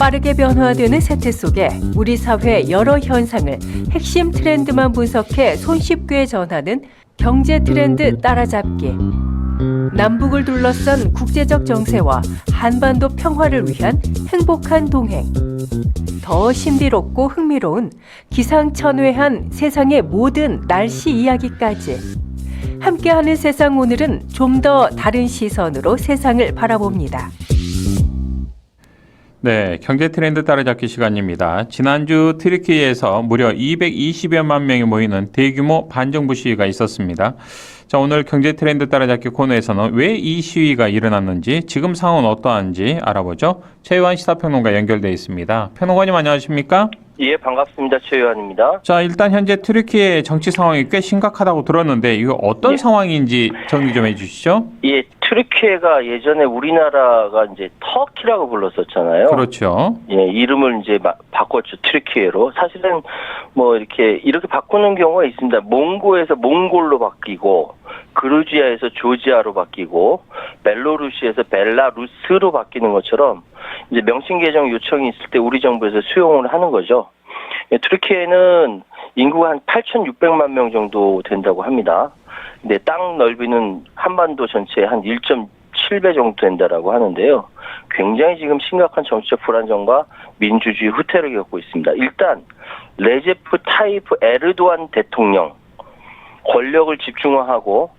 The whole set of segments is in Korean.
빠르게 변화되는 세태 속에 우리 사회의 여러 현상을 핵심 트렌드만 분석해 손쉽게 전하는 경제 트렌드 따라잡기. 남북을 둘러싼 국제적 정세와 한반도 평화를 위한 행복한 동행. 더 신비롭고 흥미로운 기상천외한 세상의 모든 날씨 이야기까지. 함께하는 세상, 오늘은 좀 더 다른 시선으로 세상을 바라봅니다. 네, 경제 트렌드 따라잡기 시간입니다. 지난주 트리키에서 무려 220여만 명이 모이는 대규모 반정부 시위가 있었습니다. 자, 오늘 경제 트렌드 따라잡기 코너에서는 왜 이 시위가 일어났는지, 지금 상황은 어떠한지 알아보죠. 최유한 시사평론가 연결돼 있습니다. 평론가님 안녕하십니까? 예, 반갑습니다. 최유한입니다. 자, 일단 현재 트리키의 정치 상황이 꽤 심각하다고 들었는데 이거 어떤 상황인지 정리 좀 해주시죠. 예, 트리키가 예전에 우리나라가 이제 터키라고 불렀었잖아요. 그렇죠. 예, 이름을 이제 바꿨죠. 트리키로. 사실은 뭐 이렇게 바꾸는 경우가 있습니다. 몽고에서 몽골로 바뀌고, 그루지아에서 조지아로 바뀌고, 벨로루시에서 벨라루스로 바뀌는 것처럼 이제 명칭 개정 요청이 있을 때 우리 정부에서 수용을 하는 거죠. 예, 트리키에는 인구가 한 8,600만 명 정도 된다고 합니다. 근데 땅 넓이는 한반도 전체의 한 1.7배 정도 된다라고 하는데요. 굉장히 지금 심각한 정치적 불안정과 민주주의 후퇴를 겪고 있습니다. 일단 레제프 타이프 에르도안 대통령, 권력을 집중화하고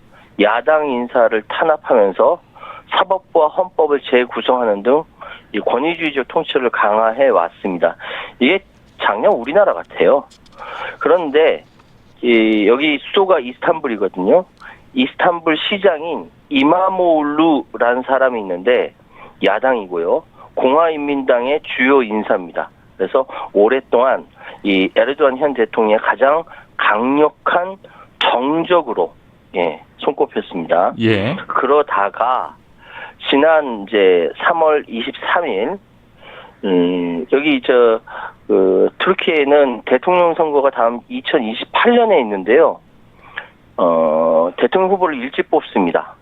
야당 인사를 탄압하면서 사법부와 헌법을 재구성하는 등 이 권위주의적 통치를 강화해 왔습니다. 이게 작년 우리나라 같아요. 그런데 여기 수도가 이스탄불이거든요. 이스탄불 시장인 이마모울루라는 사람이 있는데 야당이고요. 공화인민당의 주요 인사입니다. 그래서 오랫동안 이 에르도안 현 대통령의 가장 강력한 정적으로 손꼽혔습니다. 예. 그러다가 지난 이제 3월 23일 여기 터키에는 대통령 선거가 다음 2028년에 있는데요. 대통령 후보를 일찍 뽑습니다.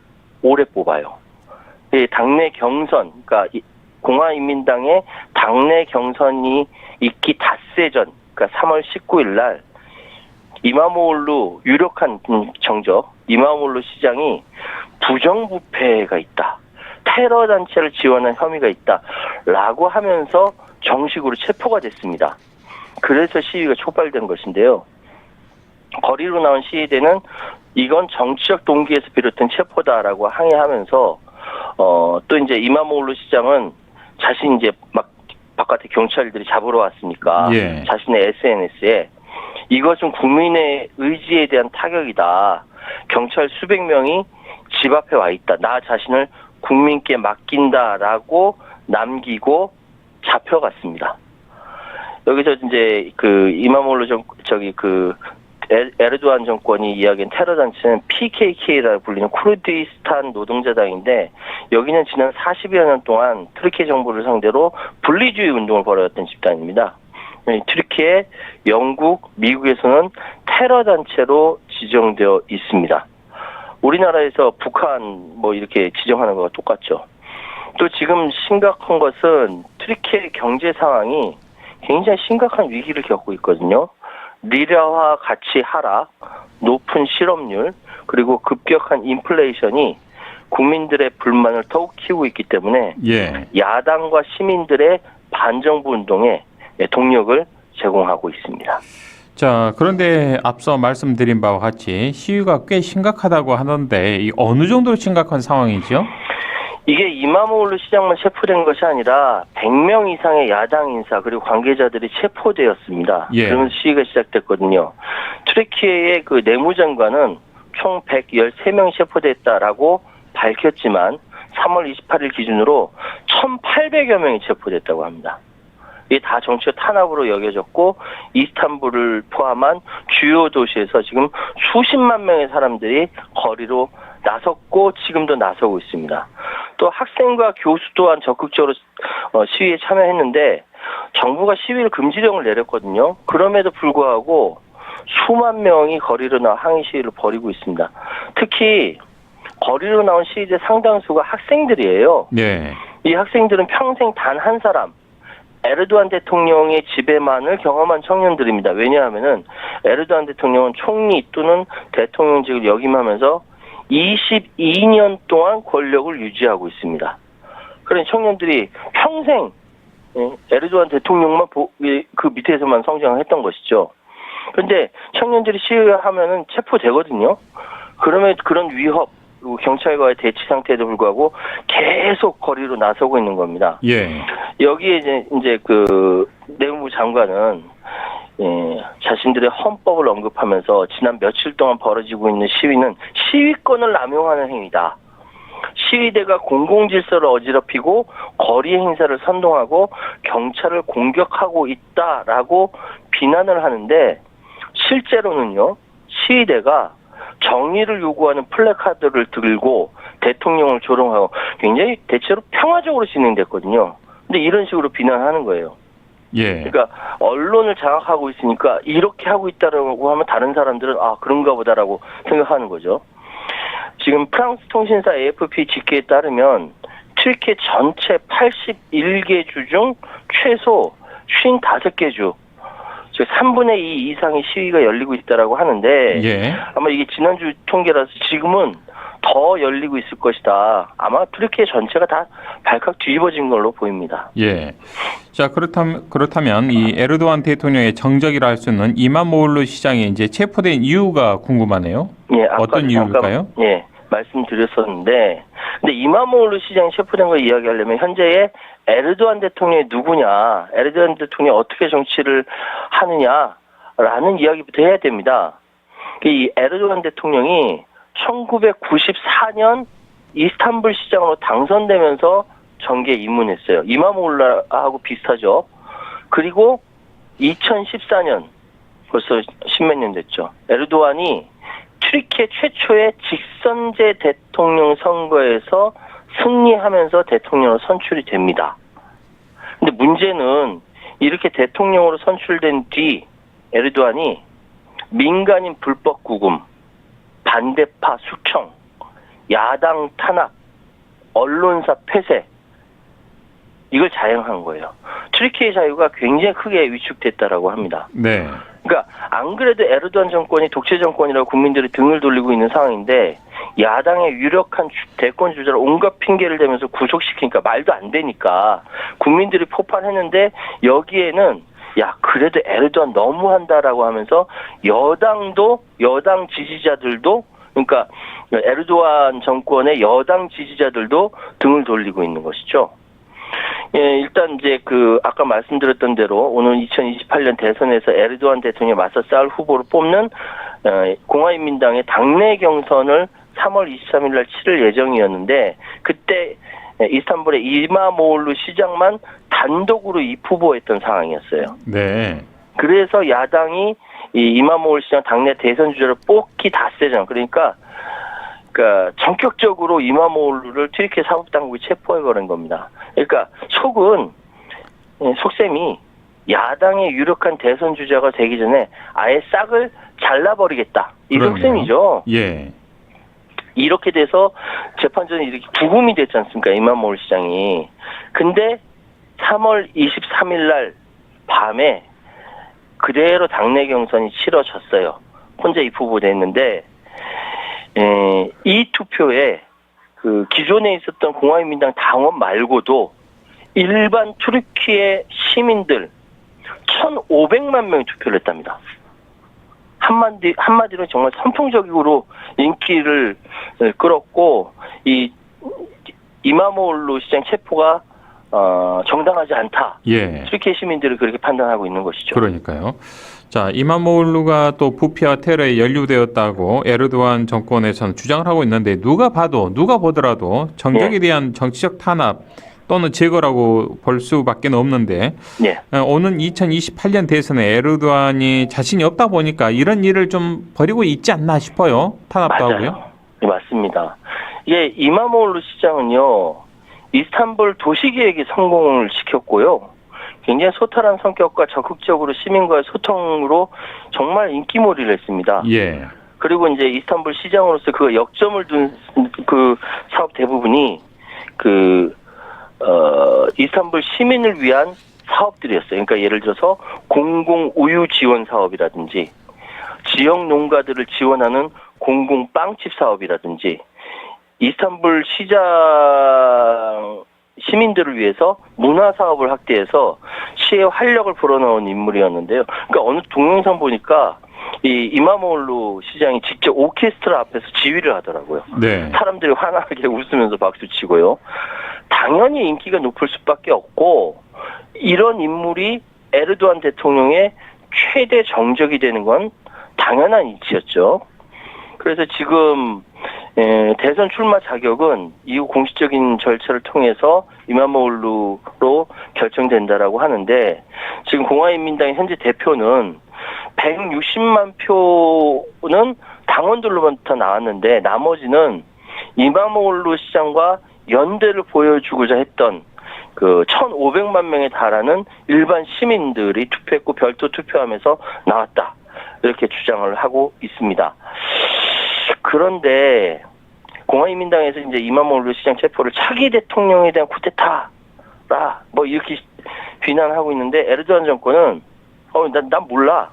오래 뽑아요. 당내 경선, 그러니까 공화인민당의 당내 경선이 있기 닷새 전, 그러니까 3월 19일 날 이마모울루 유력한 정적, 이마모울루 시장이 부정부패가 있다, 테러 단체를 지원한 혐의가 있다라고 하면서 정식으로 체포가 됐습니다. 그래서 시위가 촉발된 것인데요. 거리로 나온 시위대는 이건 정치적 동기에서 비롯된 체포다라고 항의하면서 또 이제 이마모울루 시장은 자신 이제 막 바깥에 경찰들이 잡으러 왔으니까 자신의 SNS에 이것은 국민의 의지에 대한 타격이다. 경찰 수백 명이 집 앞에 와 있다. 나 자신을 국민께 맡긴다라고 남기고 잡혀갔습니다. 여기서 이제 이마모울루 에르도안 정권이 이야기한 테러 단체는 PKK라고 불리는 쿠르디스탄 노동자당인데, 여기는 지난 40여 년 동안 트리키 정부를 상대로 분리주의 운동을 벌여왔던 집단입니다. 트리키에 영국, 미국에서는 테러 단체로 지정되어 있습니다. 우리나라에서 북한 이렇게 지정하는 거가 똑같죠. 또 지금 심각한 것은 트리키의 경제 상황이 굉장히 심각한 위기를 겪고 있거든요. 리라화 가치 하락, 높은 실업률, 그리고 급격한 인플레이션이 국민들의 불만을 더욱 키우고 있기 때문에 야당과 시민들의 반정부 운동에 동력을 제공하고 있습니다. 자, 그런데 앞서 말씀드린 바와 같이 시위가 꽤 심각하다고 하던데 이 어느 정도로 심각한 상황이죠? 이게 이마모울루 시장만 체포된 것이 아니라 100명 이상의 야당 인사 그리고 관계자들이 체포되었습니다. 그러면서 시위가 시작됐거든요. 트리키의 내무장관은 총 113명이 체포됐다라고 밝혔지만 3월 28일 기준으로 1,800여 명이 체포됐다고 합니다. 이게 다 정치적 탄압으로 여겨졌고, 이스탄불을 포함한 주요 도시에서 지금 수십만 명의 사람들이 거리로 나섰고 지금도 나서고 있습니다. 또 학생과 교수 또한 적극적으로 시위에 참여했는데 정부가 시위를 금지령을 내렸거든요. 그럼에도 불구하고 수만 명이 거리로 나와 항의 시위를 벌이고 있습니다. 특히 거리로 나온 시위대 상당수가 학생들이에요. 이 학생들은 평생 단 한 사람, 에르도안 대통령의 지배만을 경험한 청년들입니다. 왜냐하면은 에르도안 대통령은 총리 또는 대통령직을 역임하면서 22년 동안 권력을 유지하고 있습니다. 그런 청년들이 평생 에르도안 대통령만 그 밑에서만 성장했던 것이죠. 그런데 청년들이 시위하면은 체포되거든요. 그러면 그런 위협, 그리고 경찰과의 대치 상태에도 불구하고 계속 거리로 나서고 있는 겁니다. 예. 여기에 이제 그 내무부 장관은 자신들의 헌법을 언급하면서 지난 며칠 동안 벌어지고 있는 시위는 시위권을 남용하는 행위다. 시위대가 공공질서를 어지럽히고 거리 행사를 선동하고 경찰을 공격하고 있다라고 비난을 하는데, 실제로는요, 시위대가 정의를 요구하는 플래카드를 들고 대통령을 조롱하고 굉장히 대체로 평화적으로 진행됐거든요. 근데 이런 식으로 비난하는 거예요. 예. 그러니까 언론을 장악하고 있으니까 이렇게 하고 있다라고 하면 다른 사람들은 아, 그런가 보다라고 생각하는 거죠. 지금 프랑스 통신사 AFP 집계에 따르면 튀르키예 전체 81개 주 중 최소 55개 주, 즉 3분의 2 이상의 시위가 열리고 있다라고 하는데, 예. 아마 이게 지난주 통계라서 지금은 더 열리고 있을 것이다. 아마 튀르키예 전체가 다 발칵 뒤집어진 걸로 보입니다. 예. 자, 그렇다면 이 에르도안 대통령의 정적이라 할 수 있는 이마모울루 시장이 이제 체포된 이유가 궁금하네요. 예, 아까 어떤 이유일까요? 예, 말씀드렸었는데, 근데 이마모울루 시장이 체포된 걸 이야기하려면 현재의 에르도안 대통령이 누구냐, 에르도안 대통령이 어떻게 정치를 하느냐라는 이야기부터 해야 됩니다. 이 에르도안 대통령이 1994년 이스탄불 시장으로 당선되면서 정계에 입문했어요. 이마모울라하고 비슷하죠. 그리고 2014년, 벌써 십몇 년 됐죠. 에르도안이 튀르키예 최초의 직선제 대통령 선거에서 승리하면서 대통령으로 선출이 됩니다. 근데 문제는 이렇게 대통령으로 선출된 뒤 에르도안이 민간인 불법 구금, 반대파 숙청, 야당 탄압, 언론사 폐쇄, 이걸 자행한 거예요. 튀르키예 자유가 굉장히 크게 위축됐다라고 합니다. 네. 그러니까 안 그래도 에르도안 정권이 독재 정권이라고 국민들이 등을 돌리고 있는 상황인데, 야당의 유력한 대권 주자를 온갖 핑계를 대면서 구속시키니까 말도 안 되니까 국민들이 폭발했는데, 여기에는 야, 그래도 에르도안 너무한다라고 하면서 여당 지지자들도, 그러니까 에르도안 정권의 여당 지지자들도 등을 돌리고 있는 것이죠. 예, 일단 이제 아까 말씀드렸던 대로 오늘 2028년 대선에서 에르도안 대통령에 맞서 싸울 후보를 뽑는 공화인민당의 당내 경선을 3월 23일 날 치를 예정이었는데, 그때 이스탄불의 이마모울루 시장만 단독으로 입후보했던 상황이었어요. 네. 그래서 야당이 이 이마모울 시장 당내 대선 주자를 뽑기 닷새잖아. 그러니까 전격적으로 이마모울루를 튀르키예 사법당국이 체포해버린 겁니다. 그러니까 속셈이 야당의 유력한 대선 주자가 되기 전에 아예 싹을 잘라버리겠다, 이 속셈이죠. 예. 이렇게 돼서 재판전이 이렇게 부금이 됐지 않습니까, 이마모울 시장이. 근데 3월 23일 날 밤에 그대로 당내 경선이 치러졌어요. 혼자 입후보됐는데, 이 투표에 기존에 있었던 공화인민당 당원 말고도 일반 튀르키예 시민들 1,500만 명이 투표를 했답니다. 한마디로 정말 선풍적으로 인기를 끌었고, 이 이마모울루 시장 체포가 정당하지 않다. 예. 튀르키예 시민들이 그렇게 판단하고 있는 것이죠. 그러니까요. 자, 이마모울루가 또 부패와 테러에 연루되었다고 에르도안 정권에서는 주장을 하고 있는데, 누가 보더라도 정적에 대한 정치적 탄압 또는 제거라고 볼 수밖에 없는데, 오는 2028년 대선에 에르도안이 자신이 없다 보니까 이런 일을 좀 벌이고 있지 않나 싶어요. 탄압도 맞아요. 하고요. 네, 맞습니다. 이마모울루 시장은요, 이스탄불 도시계획이 성공을 시켰고요, 굉장히 소탈한 성격과 적극적으로 시민과의 소통으로 정말 인기몰이를 했습니다. 예. 그리고 이제 이스탄불 시장으로서 역점을 둔 사업 대부분이 이스탄불 시민을 위한 사업들이었어요. 그러니까 예를 들어서 공공 우유 지원 사업이라든지 지역 농가들을 지원하는 공공 빵집 사업이라든지 이스탄불 시장 시민들을 위해서 문화 사업을 확대해서 시의 활력을 불어넣은 인물이었는데요. 그러니까 어느 동영상 보니까 이 이마모올루 시장이 직접 오케스트라 앞에서 지휘를 하더라고요. 네. 사람들이 환하게 웃으면서 박수 치고요. 당연히 인기가 높을 수밖에 없고 이런 인물이 에르도안 대통령의 최대 정적이 되는 건 당연한 이치였죠. 그래서 지금 대선 출마 자격은 이후 공식적인 절차를 통해서 이마모올루로 결정된다라고 하는데 지금 공화인민당의 현재 대표는 160만 표는 당원들로부터 나왔는데 나머지는 이마모올루 시장과 연대를 보여주고자 했던 그 1,500만 명에 달하는 일반 시민들이 투표했고 별도 투표하면서 나왔다. 이렇게 주장을 하고 있습니다. 그런데 공화인민당에서 이제 이마모올루 시장 체포를 차기 대통령에 대한 쿠데타라 뭐 이렇게 비난하고 있는데 에르도안 정권은 난 몰라.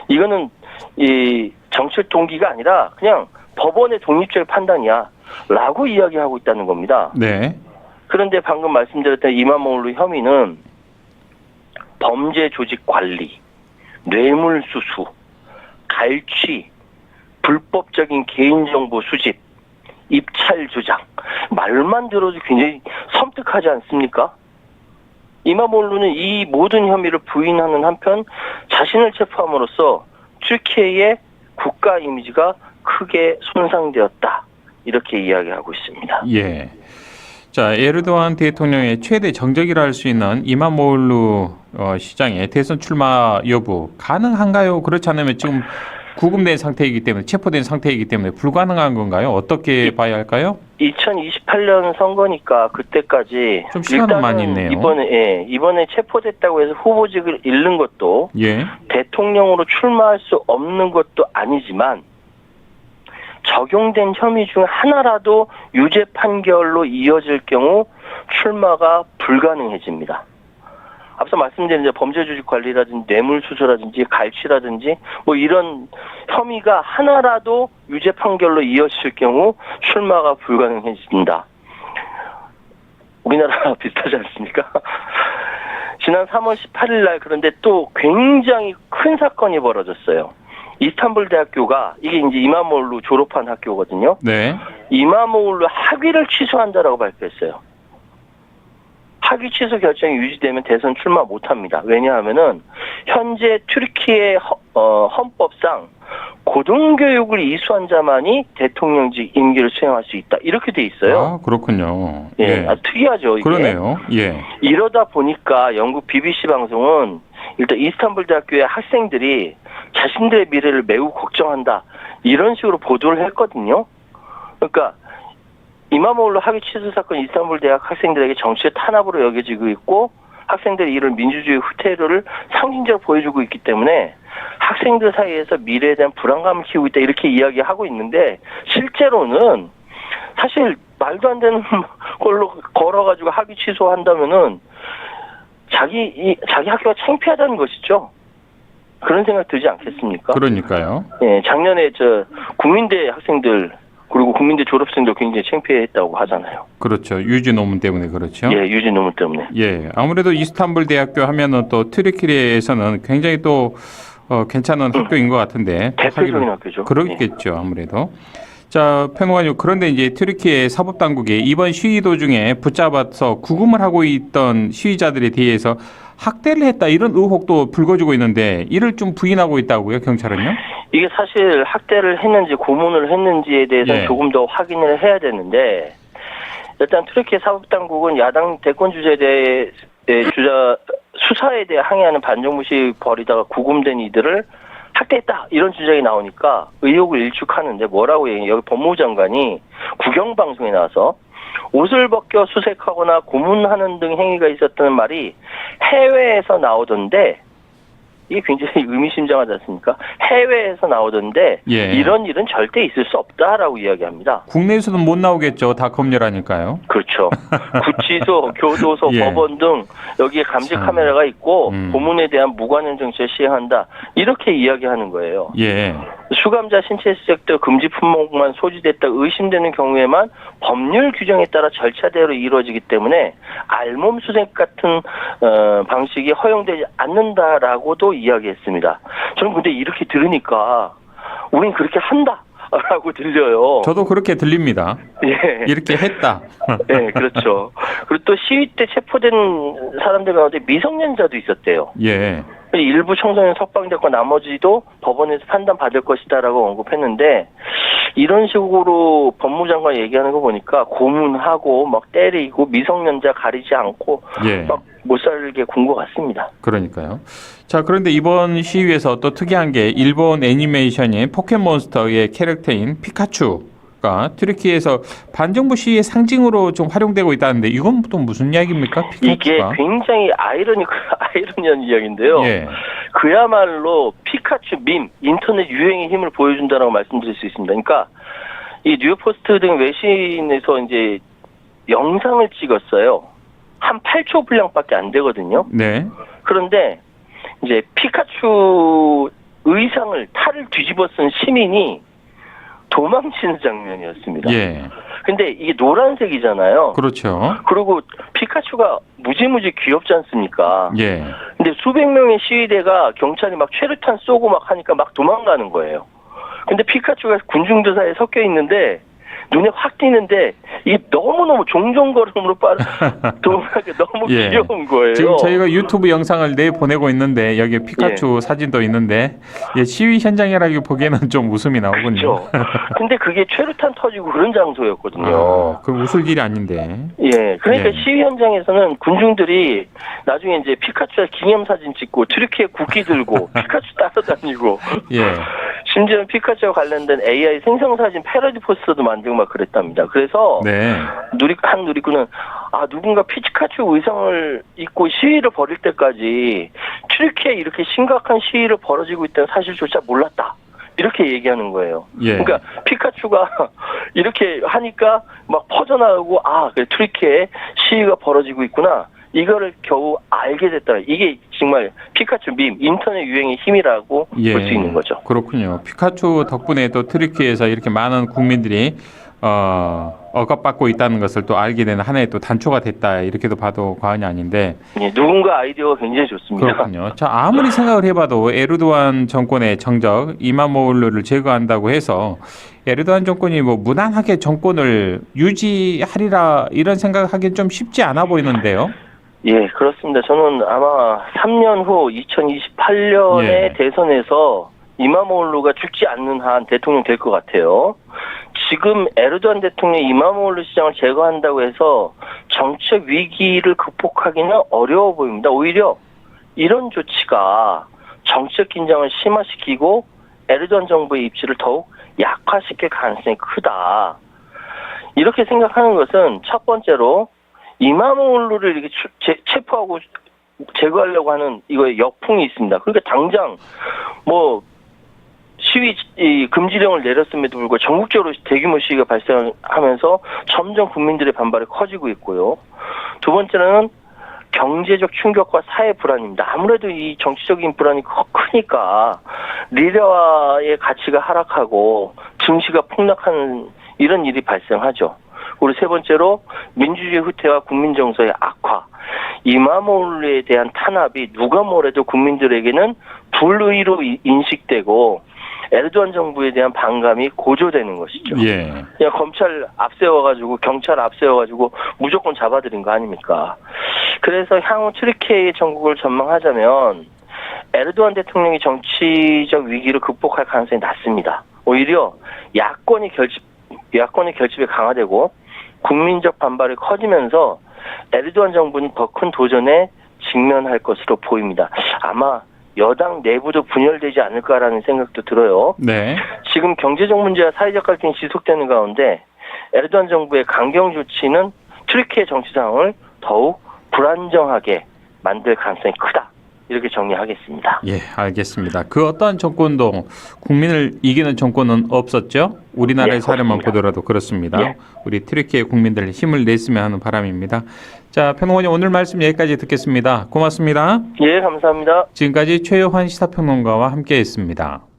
이거는 이 정치적 동기가 아니라 그냥 법원의 독립적 판단이야라고 이야기하고 있다는 겁니다. 네. 그런데 방금 말씀드렸던 이마모올루 혐의는 범죄 조직 관리, 뇌물수수, 갈취, 불법적인 개인정보 수집, 입찰 조장. 말만 들어도 굉장히 섬뜩하지 않습니까? 이마모올루는 이 모든 혐의를 부인하는 한편 자신을 체포함으로써 튀르키예의 국가 이미지가 크게 손상되었다. 이렇게 이야기하고 있습니다. 예. 자, 에르도안 대통령의 최대 정적이라 할 수 있는 이마모올루 시장의 대선 출마 여부 가능한가요? 그렇지 않으면 지금 구금된 상태이기 때문에 체포된 상태이기 때문에 불가능한 건가요? 어떻게 봐야 할까요? 2028년 선거니까 그때까지 좀 시간은 많이 있네요. 이번에 체포됐다고 해서 후보직을 잃는 것도 예. 대통령으로 출마할 수 없는 것도 아니지만 적용된 혐의 중 하나라도 유죄 판결로 이어질 경우 출마가 불가능해집니다. 앞서 말씀드린 이제 범죄 조직 관리라든지 뇌물수수라든지 갈취라든지 뭐 이런 혐의가 하나라도 유죄 판결로 이어질 경우 출마가 불가능해진다. 우리나라 비슷하지 않습니까? 지난 3월 18일 날 그런데 또 굉장히 큰 사건이 벌어졌어요. 이스탄불 대학교가 이게 이제 이마모올루 졸업한 학교거든요. 네. 이마모올루 학위를 취소한다라고 발표했어요. 학위 취소 결정이 유지되면 대선 출마 못합니다. 왜냐하면은 현재 튀르키예 헌법상 고등교육을 이수한 자만이 대통령직 임기를 수행할 수 있다. 이렇게 돼 있어요. 아, 그렇군요. 예, 아주 특이하죠. 이게. 그러네요. 예. 이러다 보니까 영국 BBC 방송은 일단 이스탄불 대학교의 학생들이 자신들의 미래를 매우 걱정한다. 이런 식으로 보도를 했거든요. 그러니까 이마모올루 학위 취소 사건 이스탄불 대학 학생들에게 정치의 탄압으로 여겨지고 있고 학생들이 이런 민주주의 후퇴를 상징적으로 보여주고 있기 때문에 학생들 사이에서 미래에 대한 불안감을 키우고 있다 이렇게 이야기하고 있는데 실제로는 사실 말도 안 되는 걸로 걸어가지고 학위 취소한다면은 자기 학교가 창피하다는 것이죠. 그런 생각 들지 않겠습니까? 그러니까요. 예, 작년에 국민대 학생들 그리고 국민대 졸업생도 굉장히 창피했다고 하잖아요. 그렇죠. 유지 논문 때문에 그렇죠. 예, 유지 논문 때문에. 예, 아무래도 이스탄불 대학교 하면은 또 튀르키예에서는 굉장히 또 괜찮은 학교인 것 같은데 대표적인 학교죠. 그렇겠죠, 아무래도. 자, 평론가님, 그런데 이제 튀르키예 사법당국이 이번 시위 도중에 붙잡아서 구금을 하고 있던 시위자들에 대해서 학대를 했다 이런 의혹도 불거지고 있는데 이를 좀 부인하고 있다고요, 경찰은요? 이게 사실 학대를 했는지 고문을 했는지에 대해서는 조금 더 확인을 해야 되는데 일단 튀르키예 사법당국은 야당 대권 주자에 수사에 대해 항의하는 반정부 시위 벌이다가 구금된 이들을 학대했다 이런 주장이 나오니까 의혹을 일축하는데 뭐라고 얘기해요? 여기 법무부 장관이 국영방송에 나와서 옷을 벗겨 수색하거나 고문하는 등 행위가 있었다는 말이 해외에서 나오던데 이게 굉장히 의미심장하지 않습니까? 해외에서 나오던데 예. 이런 일은 절대 있을 수 없다라고 이야기합니다. 국내에서는 못 나오겠죠. 다 검열하니까요. 그렇죠. 구치소, 교도소, 예. 법원 등 여기에 감시 참. 카메라가 있고 음. 고문에 대한 무관용 정치를 시행한다. 이렇게 이야기하는 거예요. 예. 수감자 신체 수색도 금지 품목만 소지됐다 의심되는 경우에만 법률 규정에 따라 절차대로 이루어지기 때문에 알몸 수색 같은 방식이 허용되지 않는다라고도 이야기했습니다. 저는 근데 이렇게 들으니까 우린 그렇게 한다라고 들려요. 저도 그렇게 들립니다. 예. 이렇게 했다. 네, 그렇죠. 그리고 또 시위 때 체포된 사람들 가운데 미성년자도 있었대요. 예. 일부 청소년 석방됐고 나머지도 법원에서 판단받을 것이다라고 언급했는데 이런 식으로 법무장관 얘기하는 거 보니까 고문하고 막 때리고 미성년자 가리지 않고 예. 막 못 살게 군 것 같습니다. 그러니까요. 자, 그런데 이번 시위에서 또 특이한 게 일본 애니메이션인 포켓몬스터의 캐릭터인 피카츄가 튀르키예에서 반정부 시위의 상징으로 좀 활용되고 있다는데 이건 또 무슨 이야기입니까? 이게 피카츄가? 굉장히 아이러니한 이야기인데요. 예. 그야말로 피카츄 밈, 인터넷 유행의 힘을 보여준다라고 말씀드릴 수 있습니다. 그러니까 이 뉴욕포스트 등 외신에서 이제 영상을 찍었어요. 한 8초 분량밖에 안 되거든요. 네. 그런데 이제 피카츄 의상을 탈을 뒤집어 쓴 시민이 도망치는 장면이었습니다. 예. 근데 이게 노란색이잖아요. 그렇죠. 그리고 피카츄가 무지무지 귀엽지 않습니까? 예. 근데 수백 명의 시위대가 경찰이 막 최루탄 쏘고 막 하니까 막 도망가는 거예요. 근데 피카츄가 군중조사에 섞여 있는데 눈에 확 띄는데 이게 너무너무 종종걸음으로 도망가게 너무 예. 귀여운 거예요. 지금 저희가 유튜브 영상을 내보내고 있는데 여기에 피카츄 사진도 있는데 예, 시위 현장이라기 보기에는 좀 웃음이 나오군요. 그렇죠. 근데 그게 최루탄 터지고 그런 장소였거든요. 아, 그 웃을 일이 아닌데. 예, 그러니까 예. 시위 현장에서는 군중들이 나중에 이제 피카츄와 기념사진 찍고 트리키에 국기 들고 피카츄 따라다니고 예. 심지어는 피카츄와 관련된 AI 생성사진 패러디 포스터도 만들고 막 그랬답니다. 그래서 네. 한 누리꾼은 누군가 피카츄 의상을 입고 시위를 벌일 때까지 트리키에 이렇게 심각한 시위를 벌어지고 있다는 사실조차 몰랐다. 이렇게 얘기하는 거예요. 예. 그러니까 피카츄가 이렇게 하니까 막 퍼져나가고 그래, 트리키에 시위가 벌어지고 있구나. 이거를 겨우 알게 됐다. 이게 정말 피카츄 밈, 인터넷 유행의 힘이라고 예. 볼 수 있는 거죠. 그렇군요. 피카츄 덕분에 또 트리키에서 이렇게 많은 국민들이 억압받고 있다는 것을 또 알게 되는 하나의 또 단초가 됐다. 이렇게도 봐도 과언이 아닌데. 예, 누군가 아이디어가 굉장히 좋습니다. 그렇군요. 자, 아무리 생각을 해봐도 에르도안 정권의 정적 이마모울루를 제거한다고 해서 에르도안 정권이 뭐 무난하게 정권을 유지하리라 이런 생각하기는 좀 쉽지 않아 보이는데요. 예, 그렇습니다. 저는 아마 3년 후 2028년의 예. 대선에서 이마모울루가 죽지 않는 한 대통령 될 것 같아요. 지금 에르도안 대통령이 이마모울루 시장을 제거한다고 해서 정치적 위기를 극복하기는 어려워 보입니다. 오히려 이런 조치가 정치적 긴장을 심화시키고 에르도안 정부의 입지를 더욱 약화시킬 가능성이 크다. 이렇게 생각하는 것은 첫 번째로 이마모울루를 이렇게 체포하고 제거하려고 하는 이거에 역풍이 있습니다. 그러니까 당장 뭐 시위 금지령을 내렸음에도 불구하고 전국적으로 대규모 시위가 발생하면서 점점 국민들의 반발이 커지고 있고요. 두 번째는 경제적 충격과 사회 불안입니다. 아무래도 이 정치적인 불안이 크니까 리라의 가치가 하락하고 증시가 폭락하는 이런 일이 발생하죠. 그리고 세 번째로 민주주의 후퇴와 국민 정서의 악화. 이마모울루에 대한 탄압이 누가 뭐래도 국민들에게는 불의로 인식되고 에르도안 정부에 대한 반감이 고조되는 것이죠. 예. 그냥 검찰 앞세워가지고 경찰 앞세워가지고 무조건 잡아들인 거 아닙니까? 그래서 향후 튀르키예의 전국을 전망하자면 에르도안 대통령이 정치적 위기를 극복할 가능성이 낮습니다. 오히려 야권의 결집이 강화되고 국민적 반발이 커지면서 에르도안 정부는 더 큰 도전에 직면할 것으로 보입니다. 아마 여당 내부도 분열되지 않을까라는 생각도 들어요. 네. 지금 경제적 문제와 사회적 갈등이 지속되는 가운데 에르도안 정부의 강경 조치는 튀르키예 정치 상황을 더욱 불안정하게 만들 가능성이 크다. 이렇게 정리하겠습니다. 예, 알겠습니다. 그 어떠한 정권도 국민을 이기는 정권은 없었죠. 우리나라의 예, 사례만 없습니다. 보더라도 그렇습니다. 예. 우리 튀르키예 국민들 힘을 냈으면 하는 바람입니다. 자, 평론가님 오늘 말씀 여기까지 듣겠습니다. 고맙습니다. 예, 감사합니다. 지금까지 최여환 시사평론가와 함께했습니다.